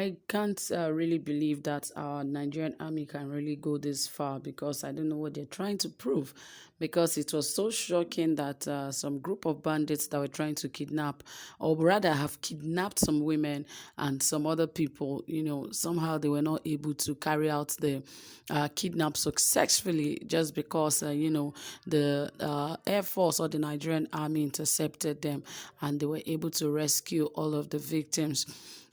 I can't really believe that our Nigerian army can really go this far because I don't know what they're trying to prove. Because it was so shocking that some group of bandits that were trying to kidnap, or rather have kidnapped some women and some other people, somehow they were not able to carry out the kidnap successfully just because, the Air Force or the Nigerian army intercepted them and they were able to rescue all of the victims.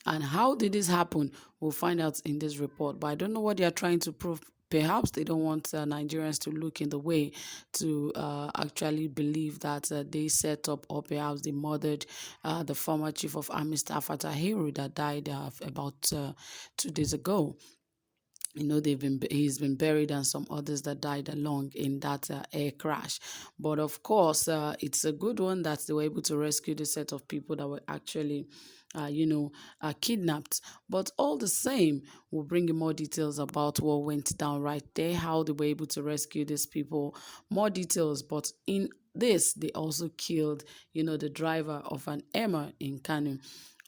And how did this happen? We'll find out in this report. But I don't know what they are trying to prove. Perhaps they don't want Nigerians to look in the way to actually believe that they set up, or perhaps they murdered the former chief of army staff Atahiru that died about 2 days ago. He's been buried, and some others that died along in that air crash. But of course, it's a good one that they were able to rescue the set of people that were actually kidnapped. But all the same, we'll bring you more details about what went down right there, how they were able to rescue these people, more details. But in this, they also killed, the driver of an Emma in Kanu.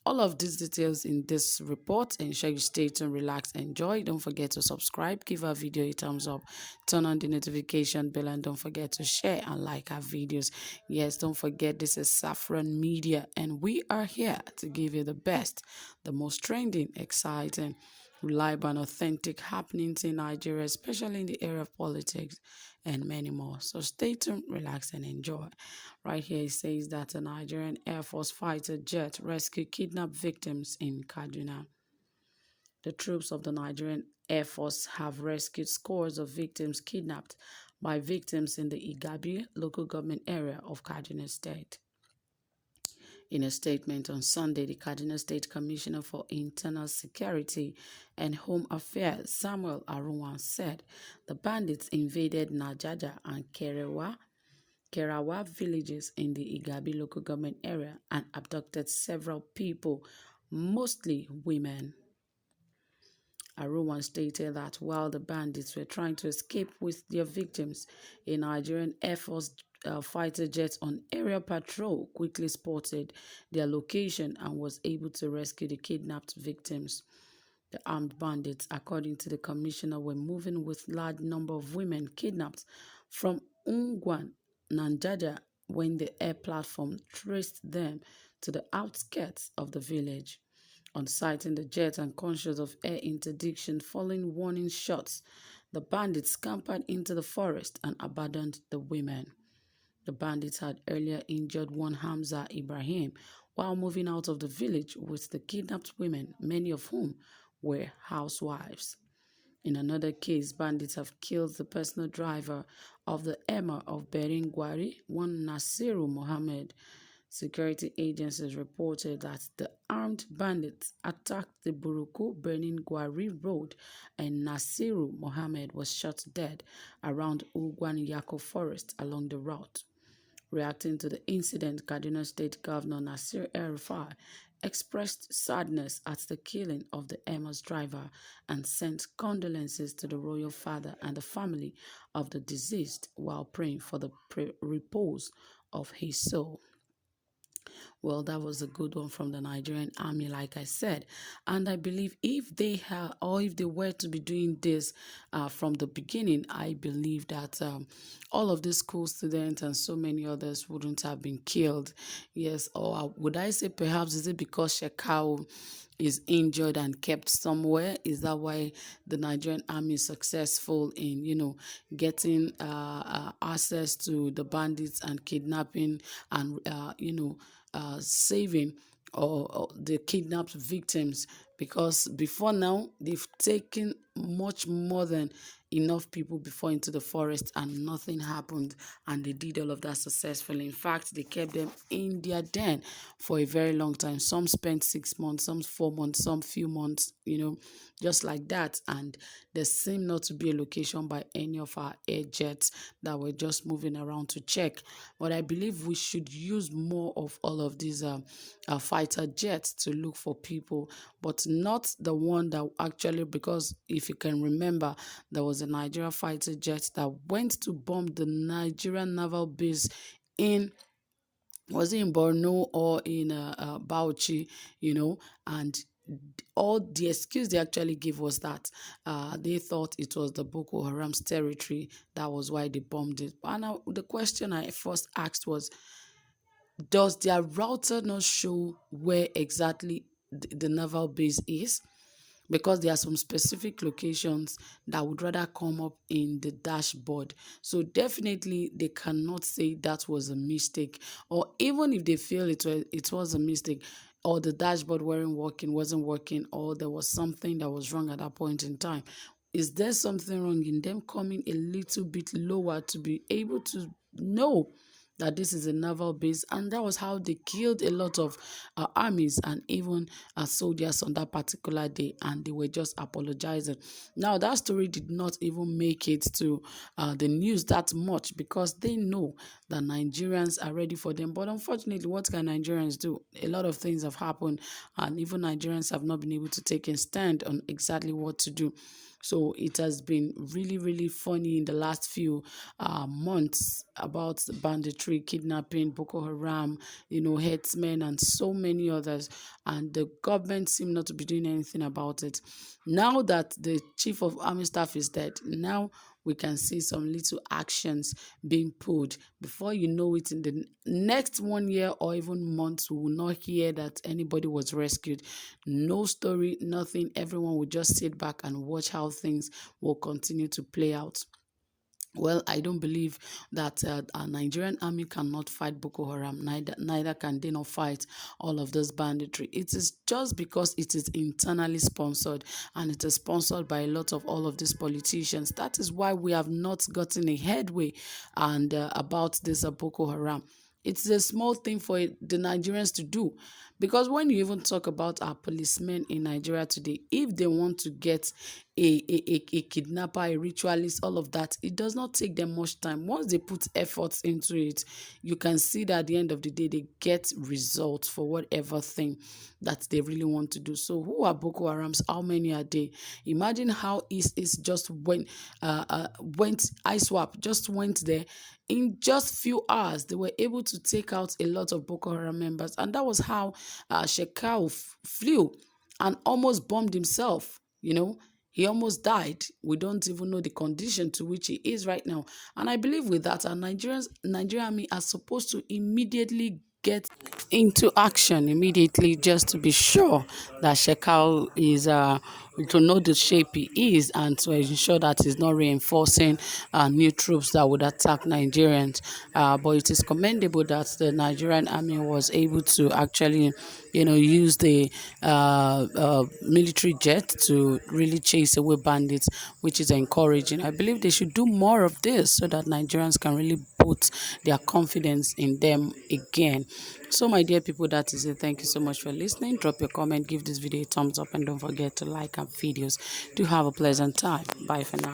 All of these details in this report. Ensure you stay tuned, relax, enjoy. Don't forget to subscribe, give our video a thumbs up, turn on the notification bell, and don't forget to share and like our videos. Yes, don't forget this is Saffron Media, and we are here to give you the best, the most trending, exciting, reliable, and authentic happenings in Nigeria, especially in the area of politics and many more. So stay tuned, relax, and enjoy. Right here, it says that a Nigerian Air Force fighter jet rescued kidnapped victims in Kaduna. The troops of the Nigerian Air Force have rescued scores of victims kidnapped by victims in the Igabi local government area of Kaduna State. In a statement on Sunday, the Kaduna State Commissioner for Internal Security and Home Affairs, Samuel Arunwan, said the bandits invaded Najaja and Kerawa villages in the Igabi local government area and abducted several people, mostly women. Arunwan stated that while the bandits were trying to escape with their victims, a Nigerian Air Force fighter jet on aerial patrol quickly spotted their location and was able to rescue the kidnapped victims. The armed bandits, according to the commissioner, were moving with large number of women kidnapped from Ungwan, Nanjaja, when the air platform traced them to the outskirts of the village. On sighting the jet and conscious of air interdiction following warning shots, the bandits scampered into the forest and abandoned the women. The bandits had earlier injured one Hamza Ibrahim while moving out of the village with the kidnapped women, many of whom were housewives. In another case, bandits have killed the personal driver of the Emir of Beringwari, one Nasiru Mohammed. Security agencies reported that the armed bandits attacked the Buruku Benin Gwari Road and Nasiru Mohammed was shot dead around Ugwan Yako Forest along the route. Reacting to the incident, Kaduna State Governor Nasir El-Rufai expressed sadness at the killing of the Emma's driver and sent condolences to the royal father and the family of the deceased while praying for the repose of his soul. Well, that was a good one from the Nigerian army, like I said. And I believe if they have, or if they were to be doing this from the beginning, I believe that all of the school students and so many others wouldn't have been killed. Yes, or would I say perhaps is it because Shekau is injured and kept somewhere? Is that why the Nigerian army is successful in, getting access to the bandits and kidnapping and, saving or the kidnapped victims? Because before now, they've taken much more than enough people before into the forest and nothing happened, and they did all of that successfully. In fact, they kept them in their den for a very long time. Some spent 6 months, some 4 months, some few months, just like that. And there seemed not to be a location by any of our air jets that were just moving around to check. But I believe we should use more of all of these fighter jets to look for people, but not the one that actually, because if you can remember, there was a Nigerian fighter jet that went to bomb the Nigerian naval base in, was it in Borno or in Bauchi, and all the excuse they actually gave was that they thought it was the Boko Haram's territory. That was why they bombed it. And the question I first asked was, does their router not show where exactly the naval base is? Because there are some specific locations that would rather come up in the dashboard. So definitely they cannot say that was a mistake. Or even if they feel it was a mistake, or the dashboard wasn't working, or there was something that was wrong at that point in time. Is there something wrong in them coming a little bit lower to be able to know that this is a naval base? And that was how they killed a lot of armies and even soldiers on that particular day, and they were just apologizing. Now that story did not even make it to the news that much, because they know that Nigerians are ready for them. But unfortunately, what can Nigerians do? A lot of things have happened, and even Nigerians have not been able to take a stand on exactly what to do. So it has been really, really funny in the last few months about banditry, kidnapping, Boko Haram, herdsmen, and so many others. And the government seem not to be doing anything about it. Now that the chief of army staff is dead, now we can see some little actions being pulled. Before you know it, in the next 1 year or even months, we will not hear that anybody was rescued. No story, nothing. Everyone will just sit back and watch how things will continue to play out. Well, I don't believe that a Nigerian army cannot fight Boko Haram. Neither can they not fight all of this banditry. It is just because it is internally sponsored, and it is sponsored by a lot of all of these politicians. That is why we have not gotten a headway and about this Boko Haram. It's a small thing for the Nigerians to do, because when you even talk about our policemen in Nigeria today, if they want to get a kidnapper, a ritualist, all of that, it does not take them much time. Once they put efforts into it, you can see that at the end of the day, they get results for whatever thing that they really want to do. So who are Boko Harams? How many are they? Imagine how East just went ISWAP just went there. In just few hours, they were able to take out a lot of Boko Haram members. And that was how Shekau flew and almost bombed himself. He almost died. We don't even know the condition to which he is right now. And I believe with that, our Nigerian army are supposed to immediately get into action immediately, just to be sure that Shekau is to know the shape he is, and to ensure that he's not reinforcing new troops that would attack Nigerians. But it is commendable that the Nigerian army was able to actually, use the military jet to really chase away bandits, which is encouraging. I believe they should do more of this so that Nigerians can really put their confidence in them again. So my dear people, that is it. Thank you so much for listening. Drop your comment, give this video a thumbs up, and don't forget to like our videos. Do have a pleasant time. Bye for now.